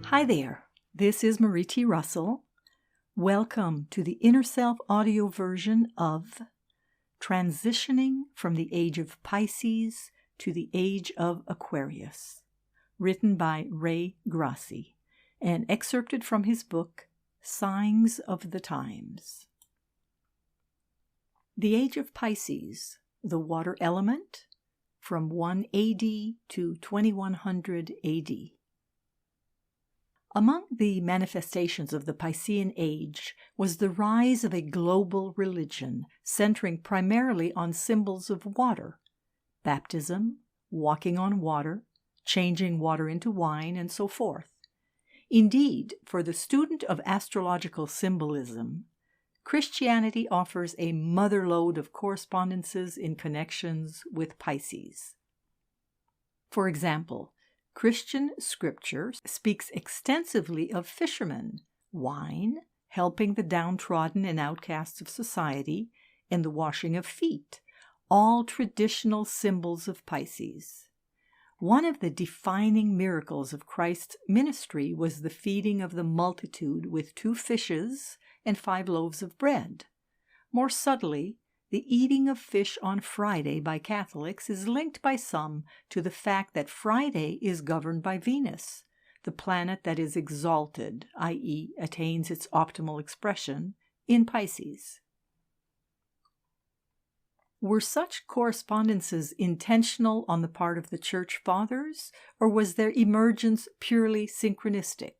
Hi there, this is Marie T. Russell. Welcome to the Inner Self audio version of Transitioning from the Age of Pisces to the Age of Aquarius, written by Ray Grasse and excerpted from his book, Signs of the Times. The Age of Pisces, the water element, from 1 AD to 2100 AD. Among the manifestations of the Piscean Age was the rise of a global religion centering primarily on symbols of water, baptism, walking on water, changing water into wine, and so forth. Indeed, for the student of astrological symbolism, Christianity offers a motherlode of correspondences in connections with Pisces. For example, Christian scripture speaks extensively of fishermen, wine, helping the downtrodden and outcasts of society, and the washing of feet, all traditional symbols of Pisces. One of the defining miracles of Christ's ministry was the feeding of the multitude with 2 fishes and 5 loaves of bread. More subtly, the eating of fish on Friday by Catholics is linked by some to the fact that Friday is governed by Venus, the planet that is exalted, i.e., attains its optimal expression, in Pisces. Were such correspondences intentional on the part of the Church Fathers, or was their emergence purely synchronistic?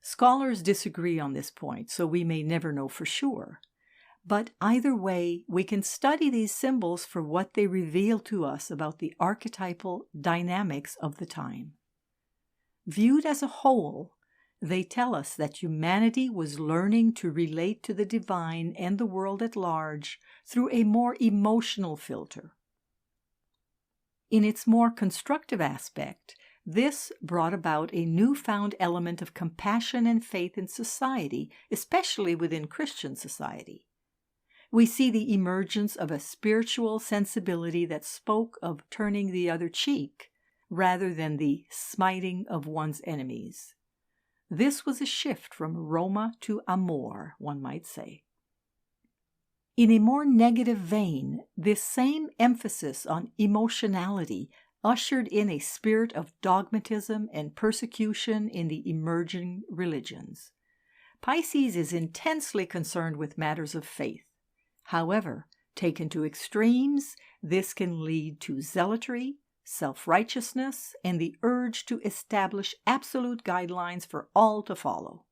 Scholars disagree on this point, so we may never know for sure. But either way, we can study these symbols for what they reveal to us about the archetypal dynamics of the time. Viewed as a whole, they tell us that humanity was learning to relate to the divine and the world at large through a more emotional filter. In its more constructive aspect, this brought about a newfound element of compassion and faith in society, especially within Christian society. We see the emergence of a spiritual sensibility that spoke of turning the other cheek rather than the smiting of one's enemies. This was a shift from Roma to Amor, one might say. In a more negative vein, this same emphasis on emotionality ushered in a spirit of dogmatism and persecution in the emerging religions. Pisces is intensely concerned with matters of faith. However, taken to extremes, this can lead to zealotry, self-righteousness, and the urge to establish absolute guidelines for all to follow.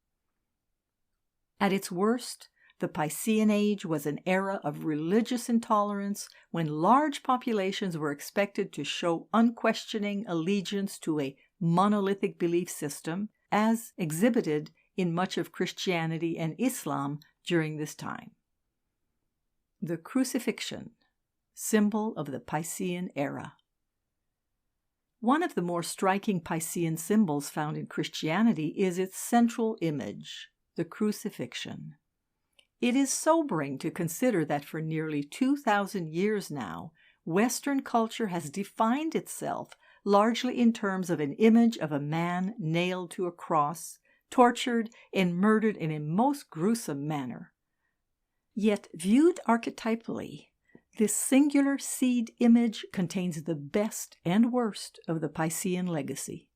At its worst, the Piscean Age was an era of religious intolerance when large populations were expected to show unquestioning allegiance to a monolithic belief system, as exhibited in much of Christianity and Islam during this time. The Crucifixion, symbol of the Piscean era. One of the more striking Piscean symbols found in Christianity is its central image, the crucifixion. It is sobering to consider that for nearly 2,000 years now, Western culture has defined itself largely in terms of an image of a man nailed to a cross, tortured and murdered in a most gruesome manner. Yet, viewed archetypally, this singular seed image contains the best and worst of the Piscean legacy.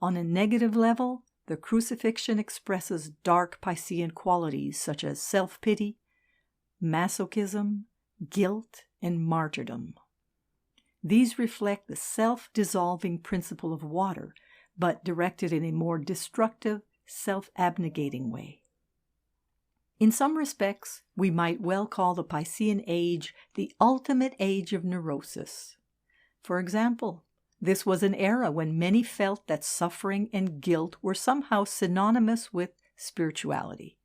On a negative level, the crucifixion expresses dark Piscean qualities such as self-pity, masochism, guilt, and martyrdom. These reflect the self-dissolving principle of water, but directed in a more destructive, self-abnegating way. In some respects, we might well call the Piscean Age the ultimate age of neurosis. For example, this was an era when many felt that suffering and guilt were somehow synonymous with spirituality.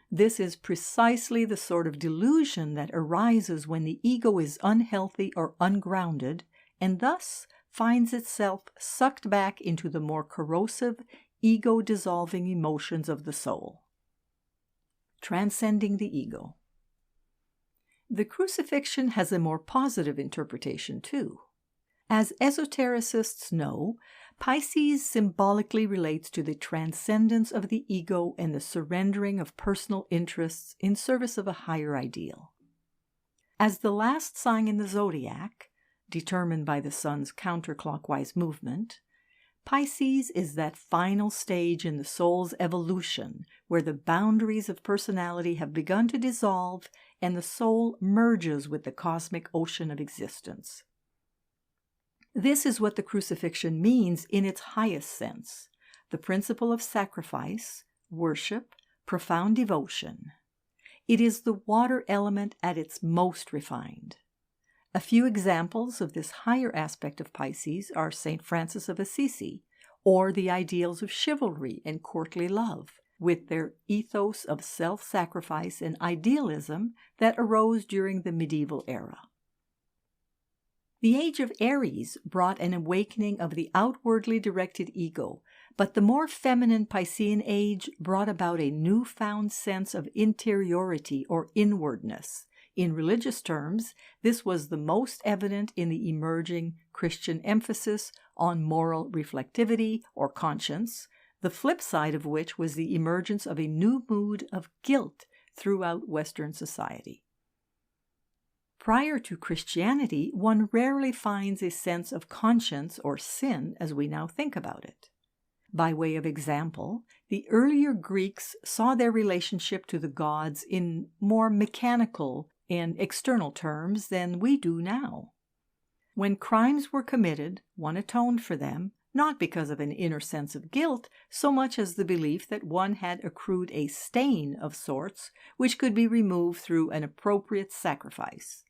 This is precisely the sort of delusion that arises when the ego is unhealthy or ungrounded, and thus finds itself sucked back into the more corrosive, ego-dissolving emotions of the soul. Transcending the ego. The crucifixion has a more positive interpretation, too. As esotericists know, Pisces symbolically relates to the transcendence of the ego and the surrendering of personal interests in service of a higher ideal. As the last sign in the zodiac, determined by the sun's counterclockwise movement, Pisces is that final stage in the soul's evolution where the boundaries of personality have begun to dissolve and the soul merges with the cosmic ocean of existence. This is what the crucifixion means in its highest sense, the principle of sacrifice, worship, profound devotion. It is the water element at its most refined. A few examples of this higher aspect of Pisces are St. Francis of Assisi, or the ideals of chivalry and courtly love, with their ethos of self-sacrifice and idealism that arose during the medieval era. The Age of Aries brought an awakening of the outwardly directed ego, but the more feminine Piscean Age brought about a newfound sense of interiority or inwardness. In religious terms, this was the most evident in the emerging Christian emphasis on moral reflectivity or conscience, the flip side of which was the emergence of a new mood of guilt throughout Western society. Prior to Christianity, one rarely finds a sense of conscience or sin as we now think about it. By way of example, the earlier Greeks saw their relationship to the gods in more mechanical and external terms than we do now. When crimes were committed, one atoned for them, not because of an inner sense of guilt, so much as the belief that one had accrued a stain of sorts which could be removed through an appropriate sacrifice.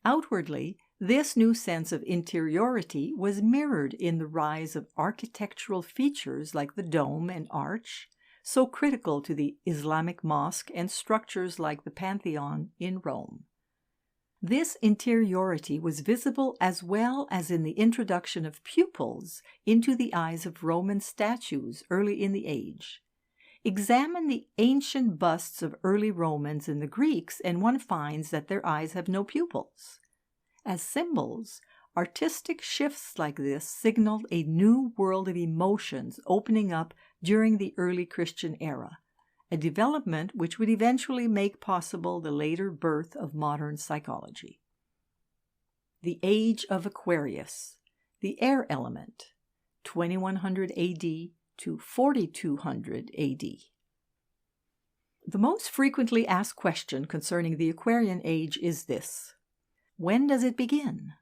Outwardly, this new sense of interiority was mirrored in the rise of architectural features like the dome and arch, so critical to the Islamic mosque and structures like the Pantheon in Rome. This interiority was visible as well as in the introduction of pupils into the eyes of Roman statues early in the age. Examine the ancient busts of early Romans and the Greeks, and one finds that their eyes have no pupils. As symbols, artistic shifts like this signaled a new world of emotions opening up during the early Christian era, a development which would eventually make possible the later birth of modern psychology. The Age of Aquarius, the air element, 2100 AD to 4200 AD. The most frequently asked question concerning the Aquarian Age is this: when does it begin?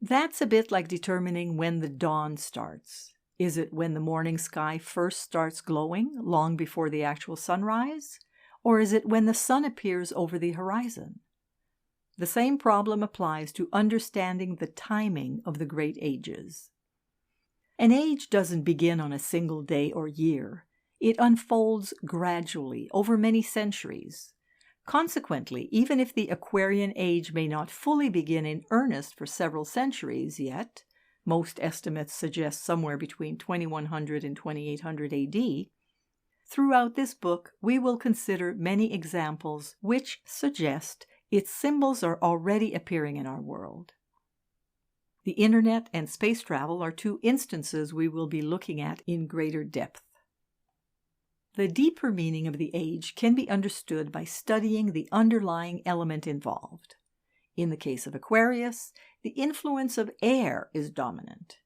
That's a bit like determining when the dawn starts. Is it when the morning sky first starts glowing, long before the actual sunrise? Or is it when the sun appears over the horizon? The same problem applies to understanding the timing of the great ages. An age doesn't begin on a single day or year. It unfolds gradually over many centuries. Consequently, even if the Aquarian Age may not fully begin in earnest for several centuries yet, most estimates suggest somewhere between 2100 and 2800 AD, throughout this book we will consider many examples which suggest its symbols are already appearing in our world. The Internet and space travel are two instances we will be looking at in greater depth. The deeper meaning of the age can be understood by studying the underlying element involved. In the case of Aquarius, the influence of air is dominant.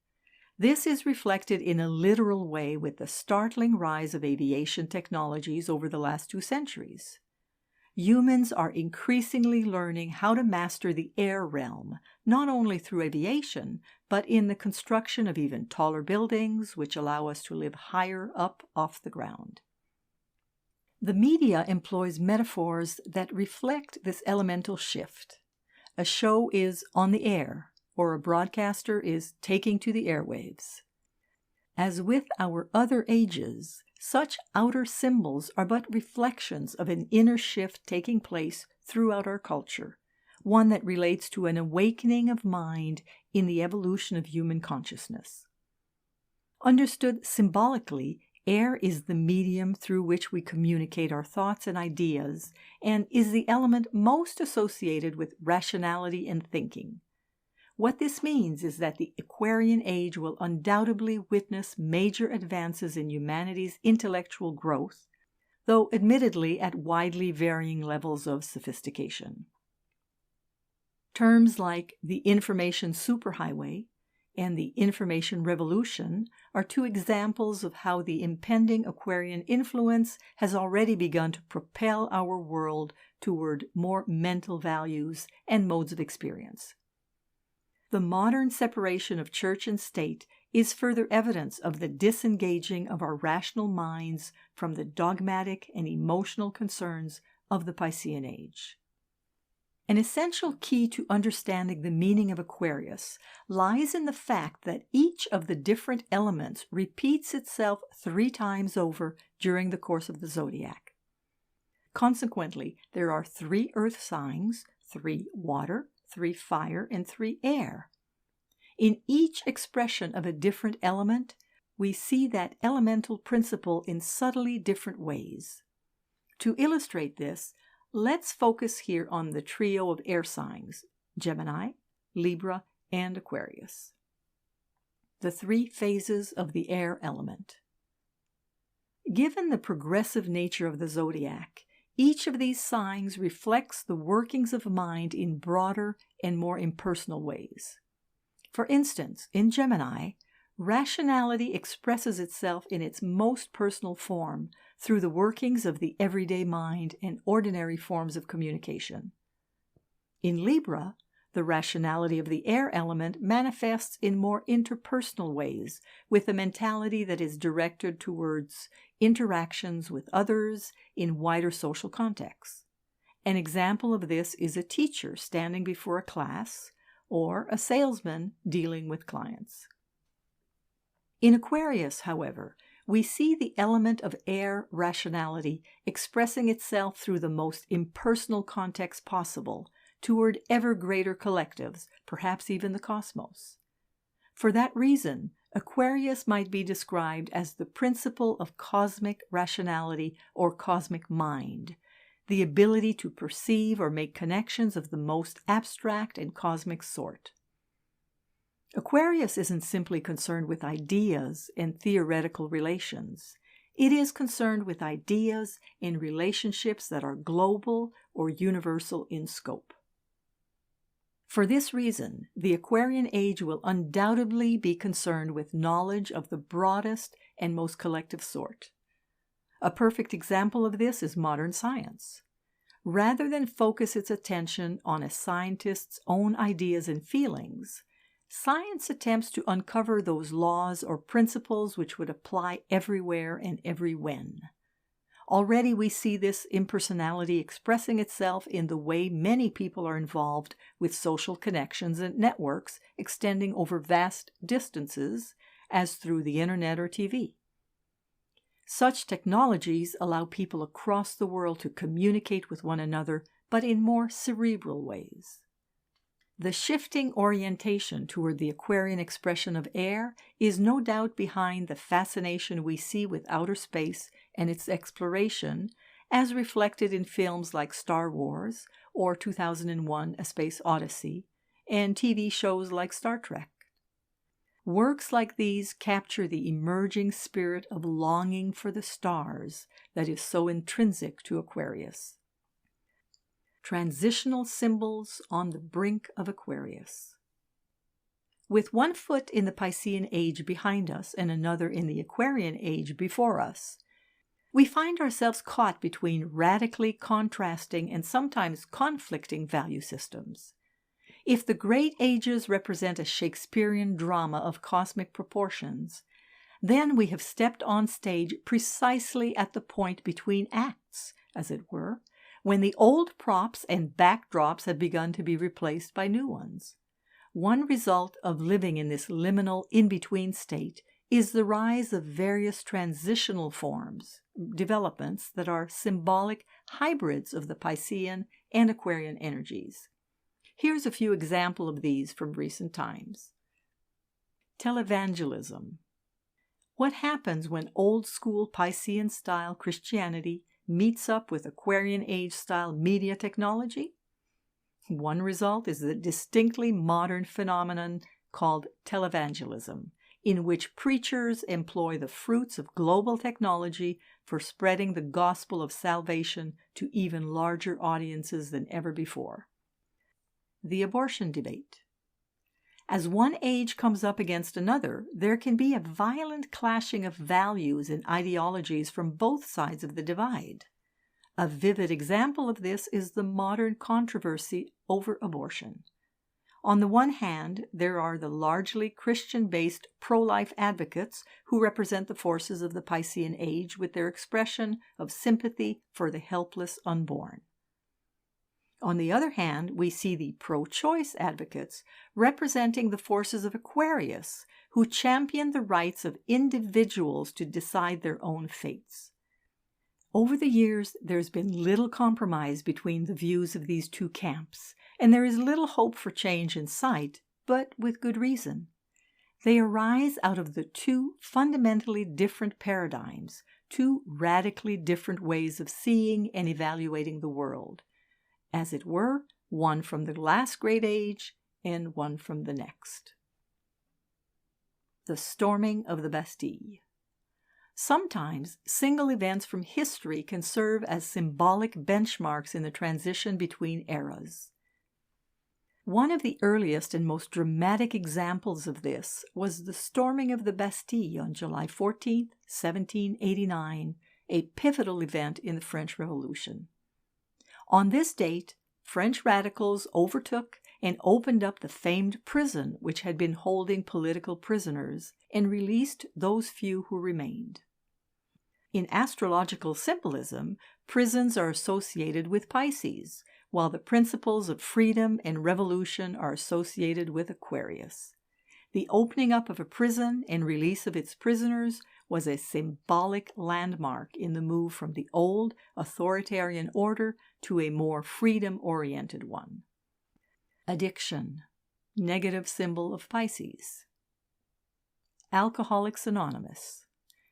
This is reflected in a literal way with the startling rise of aviation technologies over the last 2 centuries. Humans are increasingly learning how to master the air realm, not only through aviation, but in the construction of even taller buildings, which allow us to live higher up off the ground. The media employs metaphors that reflect this elemental shift. A show is on the air, or a broadcaster is taking to the airwaves. As with our other ages, such outer symbols are but reflections of an inner shift taking place throughout our culture, one that relates to an awakening of mind in the evolution of human consciousness. Understood symbolically, air is the medium through which we communicate our thoughts and ideas, and is the element most associated with rationality and thinking. What this means is that the Aquarian Age will undoubtedly witness major advances in humanity's intellectual growth, though admittedly at widely varying levels of sophistication. Terms like the information superhighway and the information revolution are two examples of how the impending Aquarian influence has already begun to propel our world toward more mental values and modes of experience. The modern separation of church and state is further evidence of the disengaging of our rational minds from the dogmatic and emotional concerns of the Piscean Age. An essential key to understanding the meaning of Aquarius lies in the fact that each of the different elements repeats itself 3 times over during the course of the zodiac. Consequently, there are 3 earth signs, 3 water, 3 fire, and 3 air. In each expression of a different element, we see that elemental principle in subtly different ways. To illustrate this, let's focus here on the trio of air signs, Gemini, Libra, and Aquarius. The 3 phases of the air element. Given the progressive nature of the zodiac, each of these signs reflects the workings of mind in broader and more impersonal ways. For instance, in Gemini, rationality expresses itself in its most personal form through the workings of the everyday mind and ordinary forms of communication. In Libra, the rationality of the air element manifests in more interpersonal ways, with a mentality that is directed towards interactions with others in wider social contexts. An example of this is a teacher standing before a class, or a salesman dealing with clients. In Aquarius, however, we see the element of air rationality expressing itself through the most impersonal context possible, toward ever greater collectives, perhaps even the cosmos. For that reason, Aquarius might be described as the principle of cosmic rationality or cosmic mind, the ability to perceive or make connections of the most abstract and cosmic sort. Aquarius isn't simply concerned with ideas and theoretical relations. It is concerned with ideas and relationships that are global or universal in scope. For this reason, the Aquarian Age will undoubtedly be concerned with knowledge of the broadest and most collective sort. A perfect example of this is modern science. Rather than focus its attention on a scientist's own ideas and feelings, science attempts to uncover those laws or principles which would apply everywhere and every when. Already we see this impersonality expressing itself in the way many people are involved with social connections and networks extending over vast distances, as through the internet or TV. Such technologies allow people across the world to communicate with one another, but in more cerebral ways. The shifting orientation toward the Aquarian expression of air is no doubt behind the fascination we see with outer space and its exploration, as reflected in films like Star Wars or 2001: A Space Odyssey, and TV shows like Star Trek. Works like these capture the emerging spirit of longing for the stars that is so intrinsic to Aquarius. Transitional Symbols on the brink of Aquarius. With one foot in the Piscean Age behind us and another in the Aquarian Age before us, we find ourselves caught between radically contrasting and sometimes conflicting value systems. If the great ages represent a Shakespearean drama of cosmic proportions, then we have stepped on stage precisely at the point between acts, as it were, when the old props and backdrops have begun to be replaced by new ones. One result of living in this liminal in-between state is the rise of various transitional forms, developments that are symbolic hybrids of the Piscean and Aquarian energies. Here's a few examples of these from recent times. Televangelism. What happens when old-school Piscean-style Christianity meets up with Aquarian Age-style media technology? One result is the distinctly modern phenomenon called televangelism, in which preachers employ the fruits of global technology for spreading the gospel of salvation to even larger audiences than ever before. The abortion debate. As one age comes up against another, there can be a violent clashing of values and ideologies from both sides of the divide. A vivid example of this is the modern controversy over abortion. On the one hand, there are the largely Christian-based pro-life advocates who represent the forces of the Piscean Age with their expression of sympathy for the helpless unborn. On the other hand, we see the pro-choice advocates representing the forces of Aquarius, who champion the rights of individuals to decide their own fates. Over the years, there's been little compromise between the views of these two camps, and there is little hope for change in sight, but with good reason. They arise out of the two fundamentally different paradigms, two radically different ways of seeing and evaluating the world. As it were, one from the last great age and one from the next. The storming of the Bastille. Sometimes single events from history can serve as symbolic benchmarks in the transition between eras. One of the earliest and most dramatic examples of this was the storming of the Bastille on July 14, 1789, a pivotal event in the French Revolution. On this date, French radicals overtook and opened up the famed prison which had been holding political prisoners and released those few who remained. In astrological symbolism, prisons are associated with Pisces, while the principles of freedom and revolution are associated with Aquarius. The opening up of a prison and release of its prisoners was a symbolic landmark in the move from the old authoritarian order to a more freedom-oriented one. Addiction, negative symbol of Pisces. Alcoholics Anonymous.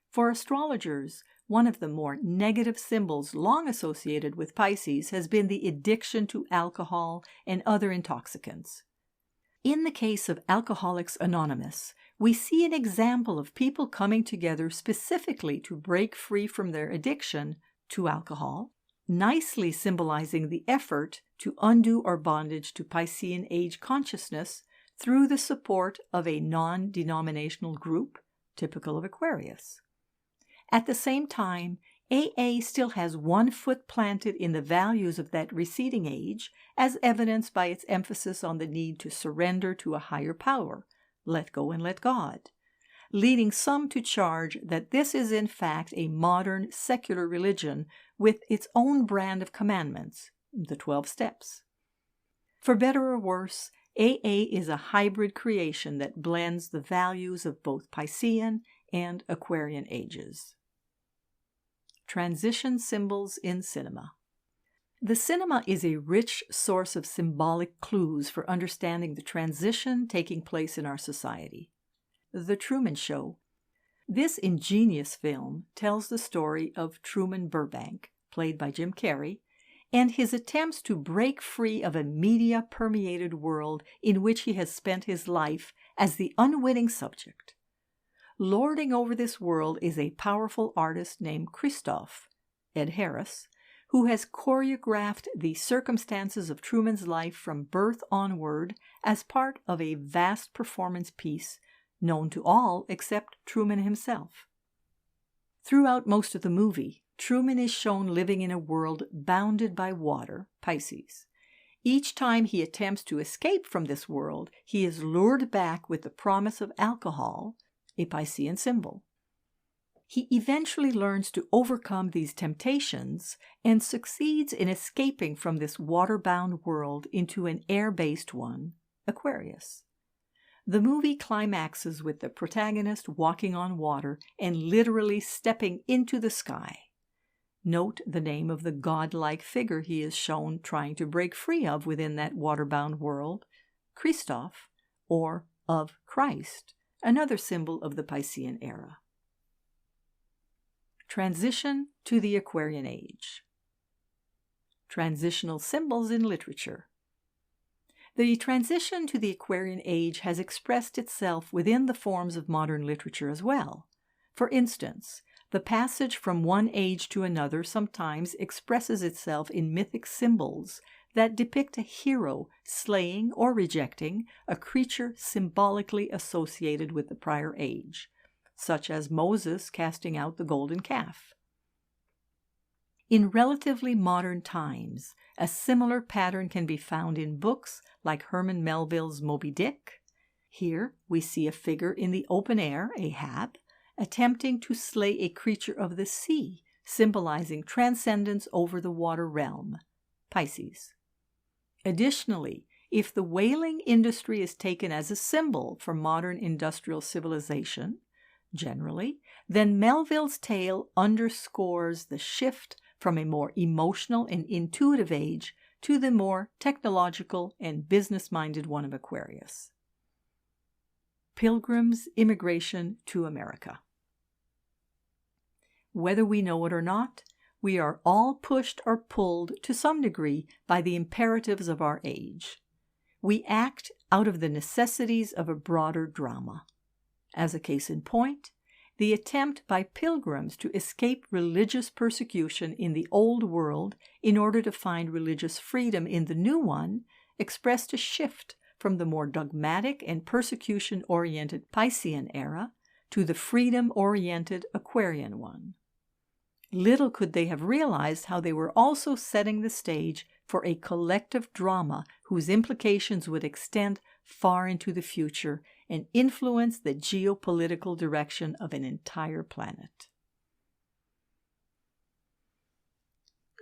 For astrologers, one of the more negative symbols long associated with Pisces has been the addiction to alcohol and other intoxicants. In the case of Alcoholics Anonymous, we see an example of people coming together specifically to break free from their addiction to alcohol, nicely symbolizing the effort to undo our bondage to Piscean Age consciousness through the support of a non-denominational group, typical of Aquarius. At the same time, AA still has one foot planted in the values of that receding age, as evidenced by its emphasis on the need to surrender to a higher power, let go and let God, leading some to charge that this is in fact a modern secular religion with its own brand of commandments, the 12 steps. For better or worse, AA is a hybrid creation that blends the values of both Piscean and Aquarian ages. Transition symbols in cinema. The cinema is a rich source of symbolic clues for understanding the transition taking place in our society. The Truman Show. This ingenious film tells the story of Truman Burbank, played by Jim Carrey, and his attempts to break free of a media-permeated world in which he has spent his life as the unwitting subject. Lording over this world is a powerful artist named Christoph, Ed Harris, who has choreographed the circumstances of Truman's life from birth onward as part of a vast performance piece known to all except Truman himself. Throughout most of the movie, Truman is shown living in a world bounded by water, Pisces. Each time he attempts to escape from this world, he is lured back with the promise of alcohol, a Piscean symbol. He eventually learns to overcome these temptations and succeeds in escaping from this water-bound world into an air-based one, Aquarius. The movie climaxes with the protagonist walking on water and literally stepping into the sky. Note the name of the godlike figure he is shown trying to break free of within that water-bound world, Christoph, or of Christ, another symbol of the Piscean era. Transition to the Aquarian Age. Transitional symbols in literature. The transition to the Aquarian Age has expressed itself within the forms of modern literature as well. For instance, the passage from one age to another sometimes expresses itself in mythic symbols that depict a hero slaying or rejecting a creature symbolically associated with the prior age, such as Moses casting out the golden calf. In relatively modern times, a similar pattern can be found in books like Herman Melville's Moby Dick. Here we see a figure in the open air, Ahab, attempting to slay a creature of the sea, symbolizing transcendence over the water realm, Pisces. Additionally, if the whaling industry is taken as a symbol for modern industrial civilization, generally, then Melville's tale underscores the shift from a more emotional and intuitive age to the more technological and business-minded one of Aquarius. Pilgrims' immigration to America. Whether we know it or not, we are all pushed or pulled to some degree by the imperatives of our age. We act out of the necessities of a broader drama. As a case in point, the attempt by pilgrims to escape religious persecution in the old world in order to find religious freedom in the new one expressed a shift from the more dogmatic and persecution-oriented Piscean era to the freedom-oriented Aquarian one. Little could they have realized how they were also setting the stage for a collective drama whose implications would extend far into the future and influence the geopolitical direction of an entire planet.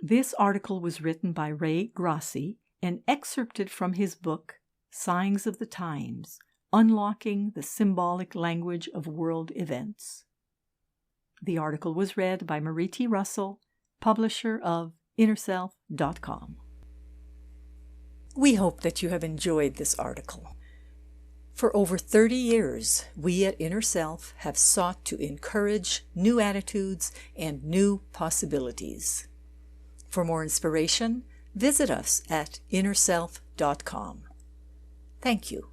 This article was written by Ray Grasse and excerpted from his book, Signs of the Times, Unlocking the Symbolic Language of World Events. The article was read by Marie T. Russell, publisher of InnerSelf.com. We hope that you have enjoyed this article. For over 30 years, we at Inner Self have sought to encourage new attitudes and new possibilities. For more inspiration, visit us at InnerSelf.com. Thank you.